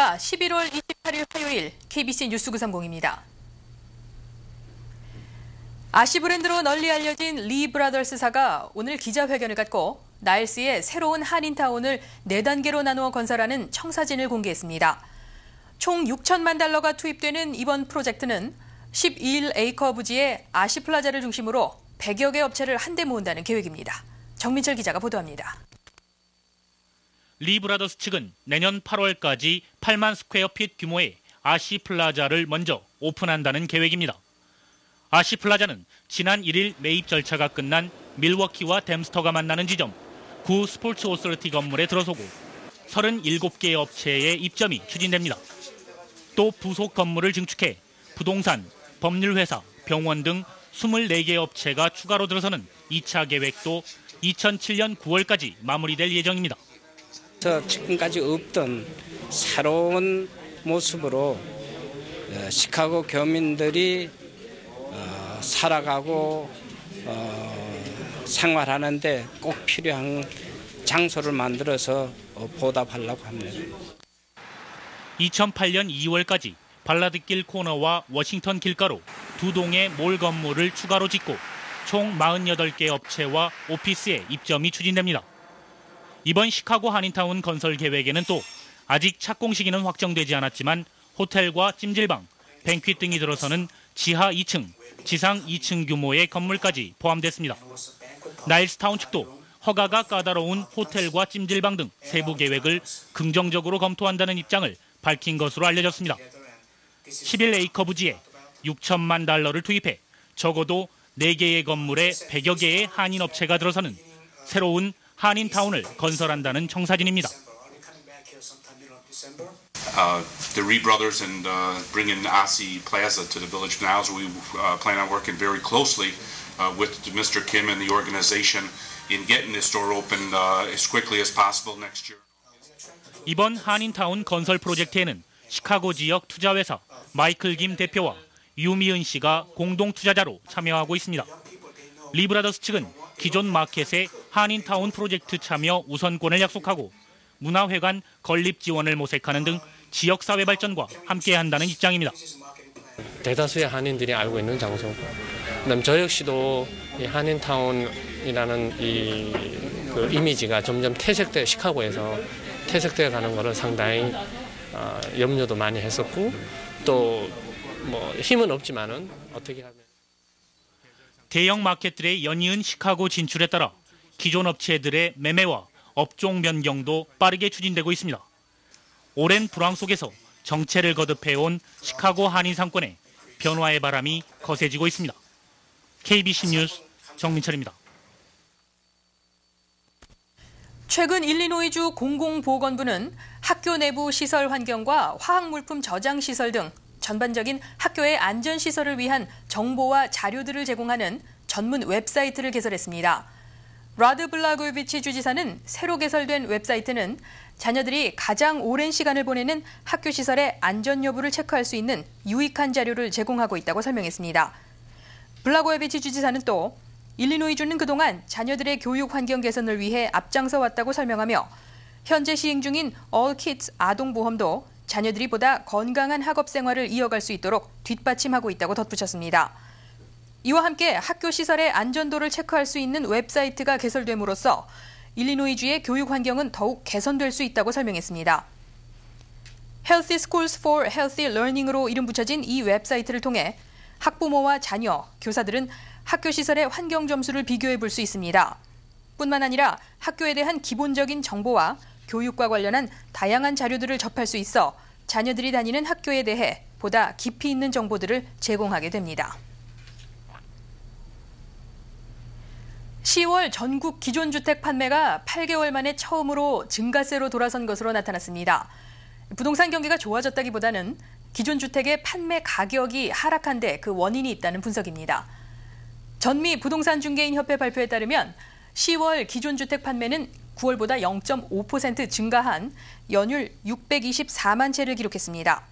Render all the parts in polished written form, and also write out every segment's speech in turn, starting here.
안녕하십니까. 11월 28일 화요일 KBC 뉴스 930입니다. 아시 브랜드로 널리 알려진 리 브라더스사가 오늘 기자회견을 갖고 나일스의 새로운 한인타운을 4단계로 나누어 건설하는 청사진을 공개했습니다. 총 6천만 달러가 투입되는 이번 프로젝트는 11에이커 부지의 아시플라자를 중심으로 100여 개 업체를 한데 모은다는 계획입니다. 정민철 기자가 보도합니다. 리 브라더스 측은 내년 8월까지 8만 스퀘어핏 규모의 아시플라자를 먼저 오픈한다는 계획입니다. 아시플라자는 지난 1일 매입 절차가 끝난 밀워키와 댐스터가 만나는 지점, 구 스포츠 오서리티 건물에 들어서고 37개의 업체의 입점이 추진됩니다. 또 부속 건물을 증축해 부동산, 법률회사, 병원 등 24개 업체가 추가로 들어서는 2차 계획도 2007년 9월까지 마무리될 예정입니다. 지금까지 없던 새로운 모습으로 시카고 교민들이 살아가고 생활하는데 꼭 필요한 장소를 만들어서 보답하려고 합니다. 2008년 2월까지 발라드길 코너와 워싱턴 길가로 2동의 몰 건물을 추가로 짓고 총 48개 업체와 오피스의 입점이 추진됩니다. 이번 시카고 한인타운 건설 계획에는 또 아직 착공 시기는 확정되지 않았지만 호텔과 찜질방, 뱅퀴 등이 들어서는 지하 2층, 지상 2층 규모의 건물까지 포함됐습니다. 나일스타운 측도 허가가 까다로운 호텔과 찜질방 등 세부 계획을 긍정적으로 검토한다는 입장을 밝힌 것으로 알려졌습니다. 11에이커 부지에 6천만 달러를 투입해 적어도 4개의 건물에 100여 개의 한인 업체가 들어서는 새로운 한인타운을 건설한다는 청사진입니다. The Ree brothers and bringing Asi Plaza to the Village of Niles, we plan on working very closely with Mr. Kim and the organization in getting this store open as quickly as possible next year. 이번 한인타운 건설 프로젝트에는 시카고 지역 투자회사 마이클 김 대표와 유미은 씨가 공동 투자자로 참여하고 있습니다. 리 브라더스 측은 기존 마켓의 한인타운 프로젝트 참여 우선권을 약속하고 문화회관 건립 지원을 모색하는 등 지역사회 발전과 함께한다는 입장입니다. 대다수의 한인들이 알고 있는 장소. 그다음 저 역시도 이 한인타운이라는 그 이미지가 점점 시카고에서 퇴색되어 가는 것을 상당히 염려도 많이 했었고 또 뭐 힘은 없지만은 어떻게 하면 대형 마켓들의 연이은 시카고 진출에 따라 기존 업체들의 매매와 업종 변경도 빠르게 추진되고 있습니다. 오랜 불황 속에서 정체를 거듭해온 시카고 한인 상권에 변화의 바람이 거세지고 있습니다. KBC 뉴스 정민철입니다. 최근 일리노이주 공공보건부는 학교 내부 시설 환경과 화학물품 저장 시설 등 전반적인 학교의 안전시설을 위한 정보와 자료들을 제공하는 전문 웹사이트를 개설했습니다. 라드 블라고비치 주지사는 새로 개설된 웹사이트는 자녀들이 가장 오랜 시간을 보내는 학교 시설의 안전 여부를 체크할 수 있는 유익한 자료를 제공하고 있다고 설명했습니다. 블라고비치 주지사는 또 일리노이주는 그동안 자녀들의 교육 환경 개선을 위해 앞장서 왔다고 설명하며 현재 시행 중인 All Kids 아동보험도 자녀들이 보다 건강한 학업 생활을 이어갈 수 있도록 뒷받침하고 있다고 덧붙였습니다. 이와 함께 학교 시설의 안전도를 체크할 수 있는 웹사이트가 개설됨으로써 일리노이주의 교육 환경은 더욱 개선될 수 있다고 설명했습니다. Healthy Schools for Healthy Learning으로 이름 붙여진 이 웹사이트를 통해 학부모와 자녀, 교사들은 학교 시설의 환경 점수를 비교해 볼 수 있습니다. 뿐만 아니라 학교에 대한 기본적인 정보와 교육과 관련한 다양한 자료들을 접할 수 있어 자녀들이 다니는 학교에 대해 보다 깊이 있는 정보들을 제공하게 됩니다. 10월 전국 기존 주택 판매가 8개월 만에 처음으로 증가세로 돌아선 것으로 나타났습니다. 부동산 경기가 좋아졌다기보다는 기존 주택의 판매 가격이 하락한 데 그 원인이 있다는 분석입니다. 전미 부동산 중개인 협회 발표에 따르면 10월 기존 주택 판매는 9월보다 0.5% 증가한 연율 624만 채를 기록했습니다.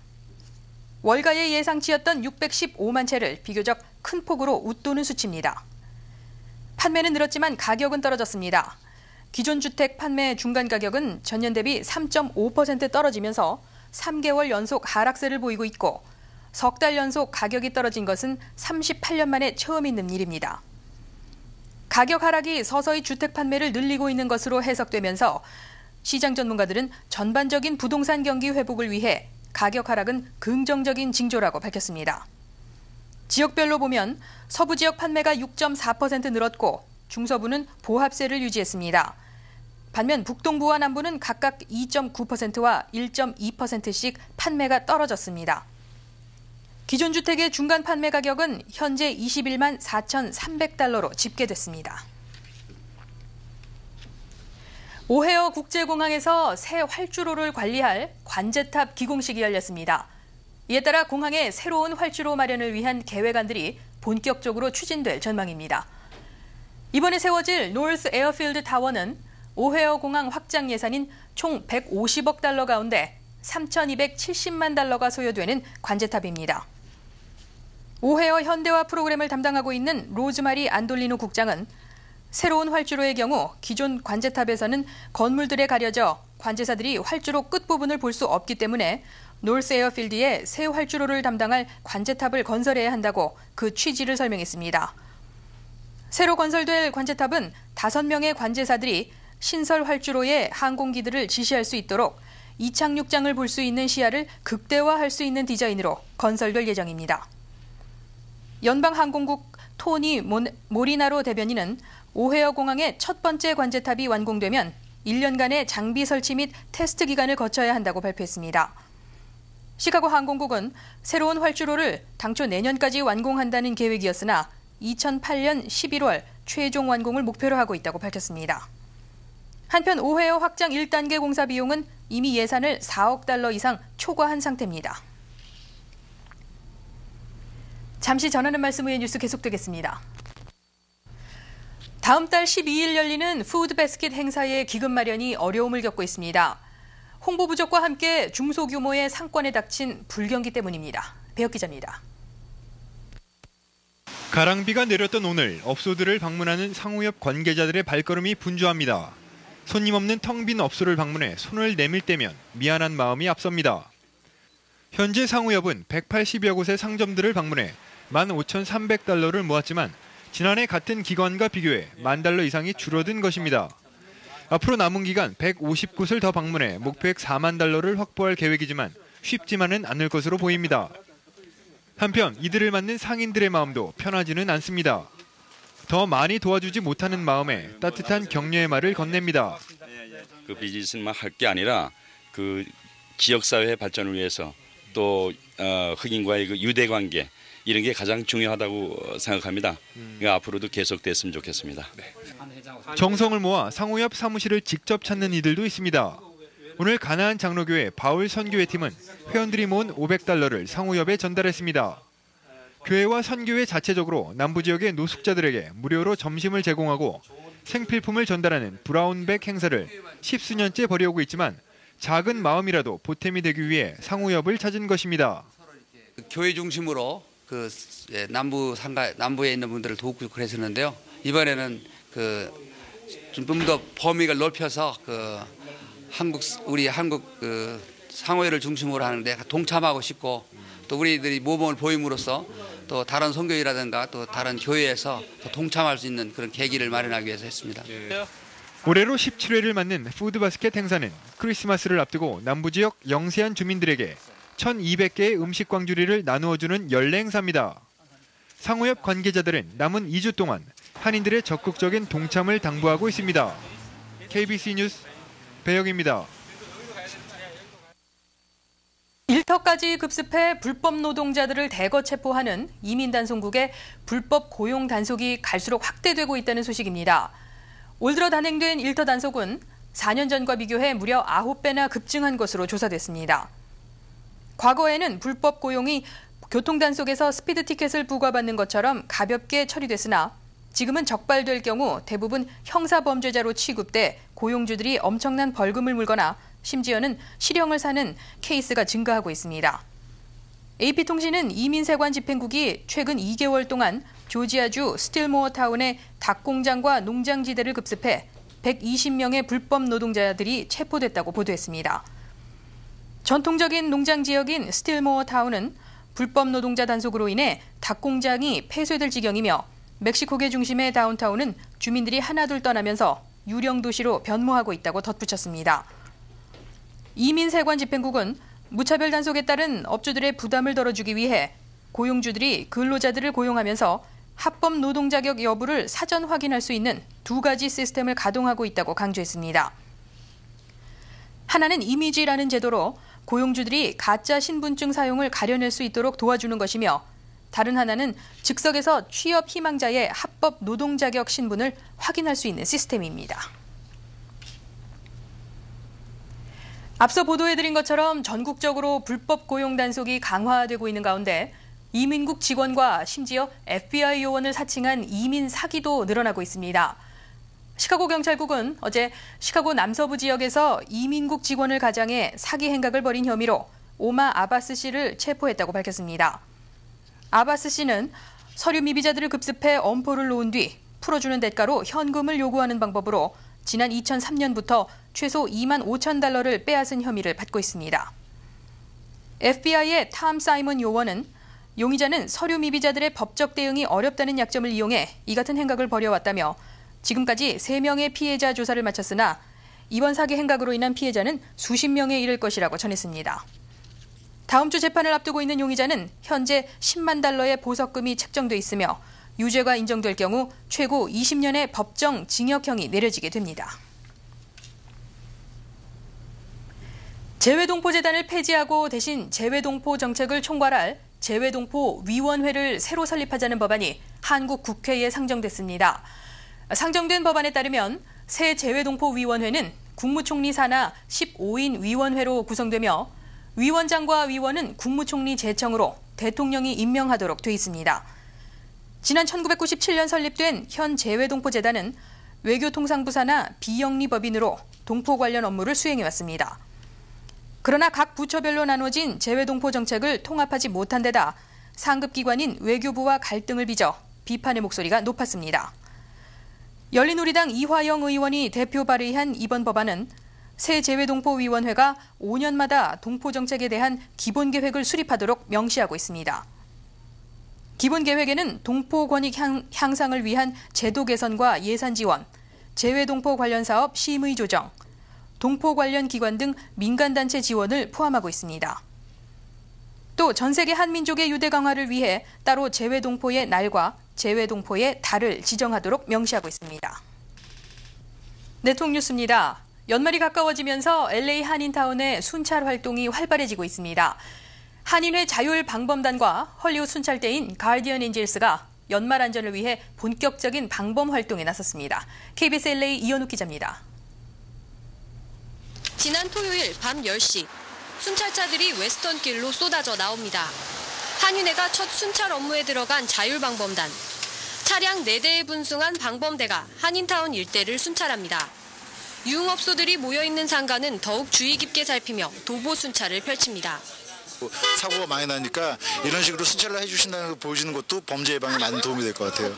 월가의 예상치였던 615만 채를 비교적 큰 폭으로 웃도는 수치입니다. 판매는 늘었지만 가격은 떨어졌습니다. 기존 주택 판매 중간 가격은 전년 대비 3.5% 떨어지면서 3개월 연속 하락세를 보이고 있고 석 달 연속 가격이 떨어진 것은 38년 만에 처음 있는 일입니다. 가격 하락이 서서히 주택 판매를 늘리고 있는 것으로 해석되면서 시장 전문가들은 전반적인 부동산 경기 회복을 위해 가격 하락은 긍정적인 징조라고 밝혔습니다. 지역별로 보면 서부 지역 판매가 6.4% 늘었고 중서부는 보합세를 유지했습니다. 반면 북동부와 남부는 각각 2.9%와 1.2%씩 판매가 떨어졌습니다. 기존 주택의 중간 판매 가격은 현재 21만 4,300달러로 집계됐습니다. 오헤어 국제공항에서 새 활주로를 관리할 관제탑 기공식이 열렸습니다. 이에 따라 공항의 새로운 활주로 마련을 위한 계획안들이 본격적으로 추진될 전망입니다. 이번에 세워질 노스 에어필드 타워는 오헤어 공항 확장 예산인 총 150억 달러 가운데 3,270만 달러가 소요되는 관제탑입니다. 오헤어 현대화 프로그램을 담당하고 있는 로즈마리 안돌리노 국장은 새로운 활주로의 경우 기존 관제탑에서는 건물들에 가려져 관제사들이 활주로 끝부분을 볼 수 없기 때문에 노스 에어필드에 새 활주로를 담당할 관제탑을 건설해야 한다고 그 취지를 설명했습니다. 새로 건설될 관제탑은 5명의 관제사들이 신설 활주로의 항공기들을 지시할 수 있도록 이착륙장을 볼 수 있는 시야를 극대화할 수 있는 디자인으로 건설될 예정입니다. 연방항공국 토니 모리나로 대변인은 오헤어 공항의 첫 번째 관제탑이 완공되면 1년간의 장비 설치 및 테스트 기간을 거쳐야 한다고 발표했습니다. 시카고 항공국은 새로운 활주로를 당초 내년까지 완공한다는 계획이었으나 2008년 11월 최종 완공을 목표로 하고 있다고 밝혔습니다. 한편 오헤어 확장 1단계 공사 비용은 이미 예산을 4억 달러 이상 초과한 상태입니다. 잠시 전하는 말씀 후에 뉴스 계속되겠습니다. 다음 달 12일 열리는 푸드바스켓 행사의 기금 마련이 어려움을 겪고 있습니다. 홍보 부족과 함께 중소규모의 상권에 닥친 불경기 때문입니다. 배혁 기자입니다. 가랑비가 내렸던 오늘 업소들을 방문하는 상호협 관계자들의 발걸음이 분주합니다. 손님 없는 텅 빈 업소를 방문해 손을 내밀 때면 미안한 마음이 앞섭니다. 현재 상호협은 180여 곳의 상점들을 방문해 15,300달러를 모았지만 지난해 같은 기관과 비교해 $10,000 이상이 줄어든 것입니다. 앞으로 남은 기간 150곳을 더 방문해 목표액 $40,000를 확보할 계획이지만 쉽지만은 않을 것으로 보입니다. 한편 이들을 맞는 상인들의 마음도 편하지는 않습니다. 더 많이 도와주지 못하는 마음에 따뜻한 격려의 말을 건넵니다. 그 비즈니스만 할 게 아니라 그 지역사회 발전을 위해서 또 흑인과의 그 유대관계 이런 게 가장 중요하다고 생각합니다. 그러니까 앞으로도 계속됐으면 좋겠습니다. 정성을 모아 상호협 사무실을 직접 찾는 이들도 있습니다. 오늘 가나안 장로교회 바울 선교회 팀은 회원들이 모은 $500를 상호협에 전달했습니다. 교회와 선교회 자체적으로 남부 지역의 노숙자들에게 무료로 점심을 제공하고 생필품을 전달하는 브라운백 행사를 10수년째 벌여오고 있지만 작은 마음이라도 보탬이 되기 위해 상호협을 찾은 것입니다. 교회 중심으로 남부에 있는 분들을 돕고 그랬었는데요. 이번에는 좀 더 범위를 넓혀서 우리 한국 상호회를 중심으로 하는데 동참하고 싶고 또 우리들이 모범을 보임으로써 또 다른 선교회라든가 또 다른 교회에서 더 동참할 수 있는 그런 계기를 마련하기 위해서 했습니다. 올해로 17회를 맞는 푸드바스켓 행사는 크리스마스를 앞두고 남부지역 영세한 주민들에게 1,200개의 음식 광주리를 나누어주는 연례 행사입니다. 상호협 관계자들은 남은 2주 동안 한인들의 적극적인 동참을 당부하고 있습니다. KBC 뉴스 배혁입니다. 일터까지 급습해 불법 노동자들을 대거 체포하는 이민단속국의 불법 고용 단속이 갈수록 확대되고 있다는 소식입니다. 올 들어 단행된 일터 단속은 4년 전과 비교해 무려 9배나 급증한 것으로 조사됐습니다. 과거에는 불법 고용이 교통단속에서 스피드 티켓을 부과받는 것처럼 가볍게 처리됐으나 지금은 적발될 경우 대부분 형사범죄자로 취급돼 고용주들이 엄청난 벌금을 물거나 심지어는 실형을 사는 케이스가 증가하고 있습니다. AP통신은 이민세관 집행국이 최근 2개월 동안 조지아주 스틸모어 타운의 닭공장과 농장지대를 급습해 120명의 불법 노동자들이 체포됐다고 보도했습니다. 전통적인 농장 지역인 스틸모어 타운은 불법 노동자 단속으로 인해 닭 공장이 폐쇄될 지경이며 멕시코계 중심의 다운타운은 주민들이 하나둘 떠나면서 유령 도시로 변모하고 있다고 덧붙였습니다. 이민세관 집행국은 무차별 단속에 따른 업주들의 부담을 덜어주기 위해 고용주들이 근로자들을 고용하면서 합법 노동 자격 여부를 사전 확인할 수 있는 두 가지 시스템을 가동하고 있다고 강조했습니다. 하나는 이미지라는 제도로 고용주들이 가짜 신분증 사용을 가려낼 수 있도록 도와주는 것이며 다른 하나는 즉석에서 취업 희망자의 합법 노동 자격 신분을 확인할 수 있는 시스템입니다. 앞서 보도해드린 것처럼 전국적으로 불법 고용 단속이 강화되고 있는 가운데 이민국 직원과 심지어 FBI 요원을 사칭한 이민 사기도 늘어나고 있습니다. 시카고 경찰국은 어제 시카고 남서부 지역에서 이민국 직원을 가장해 사기 행각을 벌인 혐의로 오마 아바스 씨를 체포했다고 밝혔습니다. 아바스 씨는 서류 미비자들을 급습해 엄포를 놓은 뒤 풀어주는 대가로 현금을 요구하는 방법으로 지난 2003년부터 최소 2만 5천 달러를 빼앗은 혐의를 받고 있습니다. FBI의 탐 사이먼 요원은 용의자는 서류 미비자들의 법적 대응이 어렵다는 약점을 이용해 이 같은 행각을 벌여왔다며 지금까지 3명의 피해자 조사를 마쳤으나 이번 사기 행각으로 인한 피해자는 수십 명에 이를 것이라고 전했습니다. 다음 주 재판을 앞두고 있는 용의자는 현재 10만 달러의 보석금이 책정돼 있으며 유죄가 인정될 경우 최고 20년의 법정 징역형이 내려지게 됩니다. 재외동포재단을 폐지하고 대신 재외동포 정책을 총괄할 재외동포위원회를 새로 설립하자는 법안이 한국 국회에 상정됐습니다. 상정된 법안에 따르면 새 재외동포위원회는 국무총리 산하 15인 위원회로 구성되며 위원장과 위원은 국무총리 제청으로 대통령이 임명하도록 돼 있습니다. 지난 1997년 설립된 현 재외동포재단은 외교통상부 산하 비영리법인으로 동포 관련 업무를 수행해왔습니다. 그러나 각 부처별로 나눠진 재외동포 정책을 통합하지 못한 데다 상급기관인 외교부와 갈등을 빚어 비판의 목소리가 높았습니다. 열린우리당 이화영 의원이 대표 발의한 이번 법안은 새 재외동포위원회가 5년마다 동포 정책에 대한 기본계획을 수립하도록 명시하고 있습니다. 기본계획에는 동포 권익 향상을 위한 제도 개선과 예산 지원, 재외동포 관련 사업 심의 조정, 동포 관련 기관 등 민간단체 지원을 포함하고 있습니다. 또 전 세계 한민족의 유대 강화를 위해 따로 재외동포의 날과 재외동포의 달을 지정하도록 명시하고 있습니다. 네통뉴스입니다. 연말이 가까워지면서 LA 한인타운의 순찰 활동이 활발해지고 있습니다. 한인회 자율방범단과 헐리우드 순찰대인 가디언 엔젤스가 연말 안전을 위해 본격적인 방범 활동에 나섰습니다. KBS LA 이현욱 기자입니다. 지난 토요일 밤 10시, 순찰차들이 웨스턴길로 쏟아져 나옵니다. 한인회가 첫 순찰 업무에 들어간 자율방범단. 차량 4대에 분승한 방범대가 한인타운 일대를 순찰합니다. 유흥업소들이 모여있는 상가는 더욱 주의 깊게 살피며 도보 순찰을 펼칩니다. 사고가 많이 나니까 이런 식으로 순찰을 해주신다는 걸 보여주는 것도 범죄 예방에 많은 도움이 될 것 같아요.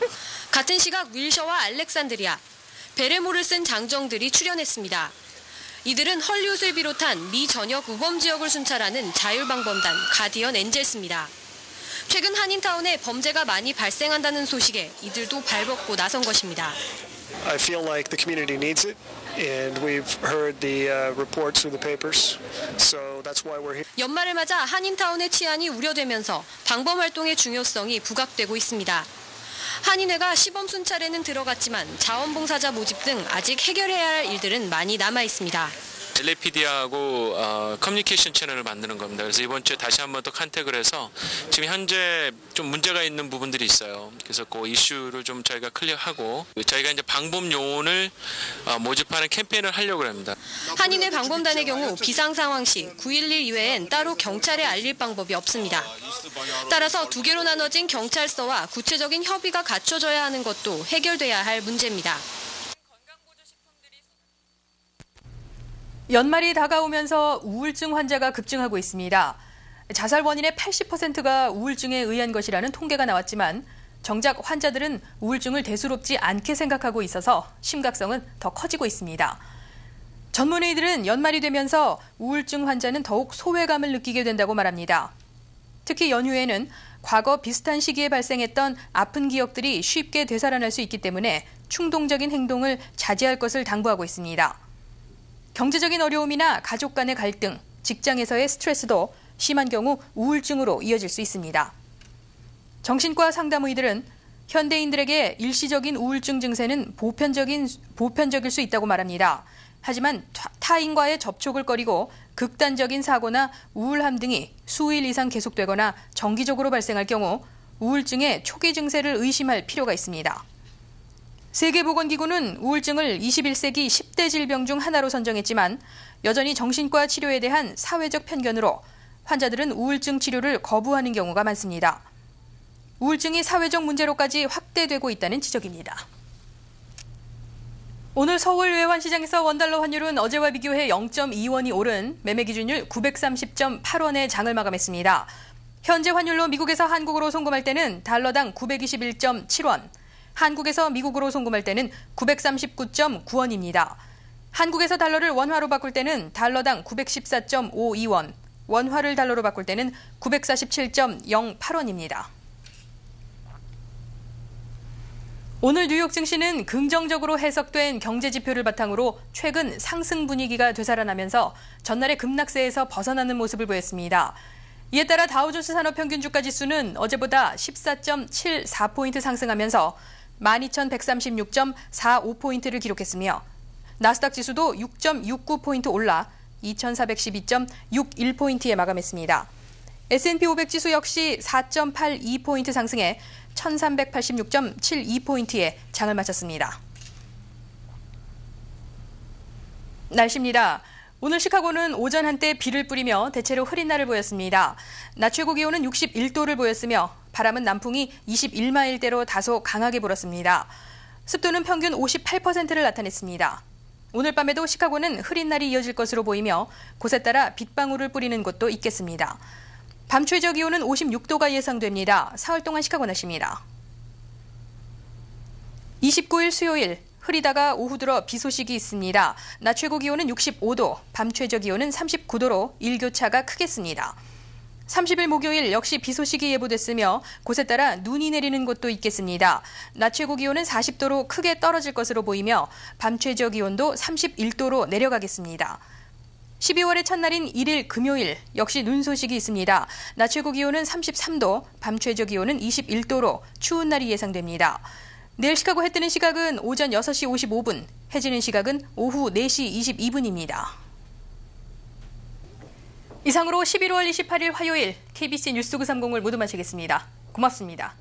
같은 시각 윌셔와 알렉산드리아, 베레모를 쓴 장정들이 출연했습니다. 이들은 헐리우드를 비롯한 미 전역 우범 지역을 순찰하는 자율방범단 가디언 엔젤스입니다. 최근 한인타운에 범죄가 많이 발생한다는 소식에 이들도 발벗고 나선 것입니다. I feel like the community needs it, and we've heard the reports through the papers, so that's why we're here. 연말을 맞아 한인타운의 치안이 우려되면서 방범 활동의 중요성이 부각되고 있습니다. 한인회가 시범 순찰에는 들어갔지만 자원봉사자 모집 등 아직 해결해야 할 일들은 많이 남아 있습니다. LAPD하고 커뮤니케이션 채널을 만드는 겁니다. 그래서 이번 주에 다시 한번 더 컨택을 해서 지금 현재 좀 문제가 있는 부분들이 있어요. 그래서 그 이슈를 좀 저희가 클리어하고 저희가 이제 방범 요원을 모집하는 캠페인을 하려고 합니다. 한인회 방범단의 경우 비상 상황 시 911 이외엔 따로 경찰에 알릴 방법이 없습니다. 따라서 두 개로 나눠진 경찰서와 구체적인 협의가 갖춰져야 하는 것도 해결돼야 할 문제입니다. 연말이 다가오면서 우울증 환자가 급증하고 있습니다. 자살 원인의 80%가 우울증에 의한 것이라는 통계가 나왔지만 정작 환자들은 우울증을 대수롭지 않게 생각하고 있어서 심각성은 더 커지고 있습니다. 전문의들은 연말이 되면서 우울증 환자는 더욱 소외감을 느끼게 된다고 말합니다. 특히 연휴에는 과거 비슷한 시기에 발생했던 아픈 기억들이 쉽게 되살아날 수 있기 때문에 충동적인 행동을 자제할 것을 당부하고 있습니다. 경제적인 어려움이나 가족 간의 갈등, 직장에서의 스트레스도 심한 경우 우울증으로 이어질 수 있습니다. 정신과 상담의들은 현대인들에게 일시적인 우울증 증세는 보편적일 수 있다고 말합니다. 하지만 타인과의 접촉을 꺼리고 극단적인 사고나 우울함 등이 수일 이상 계속되거나 정기적으로 발생할 경우 우울증의 초기 증세를 의심할 필요가 있습니다. 세계보건기구는 우울증을 21세기 10대 질병 중 하나로 선정했지만 여전히 정신과 치료에 대한 사회적 편견으로 환자들은 우울증 치료를 거부하는 경우가 많습니다. 우울증이 사회적 문제로까지 확대되고 있다는 지적입니다. 오늘 서울 외환시장에서 원달러 환율은 어제와 비교해 0.2원이 오른 매매 기준율 930.8원에 장을 마감했습니다. 현재 환율로 미국에서 한국으로 송금할 때는 달러당 921.7원, 한국에서 미국으로 송금할 때는 939.9원입니다. 한국에서 달러를 원화로 바꿀 때는 달러당 914.52원, 원화를 달러로 바꿀 때는 947.08원입니다. 오늘 뉴욕 증시는 긍정적으로 해석된 경제 지표를 바탕으로 최근 상승 분위기가 되살아나면서 전날의 급락세에서 벗어나는 모습을 보였습니다. 이에 따라 다우존스 산업평균주가 지수는 어제보다 14.74포인트 상승하면서 12,136.45포인트를 기록했으며 나스닥 지수도 6.69포인트 올라 2,412.61포인트에 마감했습니다. S&P 500 지수 역시 4.82포인트 상승해 1,386.72포인트에 장을 마쳤습니다. 날씨입니다. 오늘 시카고는 오전 한때 비를 뿌리며 대체로 흐린 날을 보였습니다. 낮 최고 기온은 61도를 보였으며 바람은 남풍이 21마일대로 다소 강하게 불었습니다. 습도는 평균 58%를 나타냈습니다. 오늘 밤에도 시카고는 흐린 날이 이어질 것으로 보이며 곳에 따라 빗방울을 뿌리는 곳도 있겠습니다. 밤 최저 기온은 56도가 예상됩니다. 사흘 동안 시카고 날씨입니다. 29일 수요일, 흐리다가 오후 들어 비 소식이 있습니다. 낮 최고 기온은 65도, 밤 최저 기온은 39도로 일교차가 크겠습니다. 30일 목요일 역시 비 소식이 예보됐으며 곳에 따라 눈이 내리는 곳도 있겠습니다. 낮 최고 기온은 40도로 크게 떨어질 것으로 보이며 밤 최저 기온도 31도로 내려가겠습니다. 12월의 첫날인 1일 금요일 역시 눈 소식이 있습니다. 낮 최고 기온은 33도, 밤 최저 기온은 21도로 추운 날이 예상됩니다. 내일 시카고 해 뜨는 시각은 오전 6시 55분, 해 지는 시각은 오후 4시 22분입니다. 이상으로 11월 28일 화요일 KBC 뉴스 930을 모두 마치겠습니다. 고맙습니다.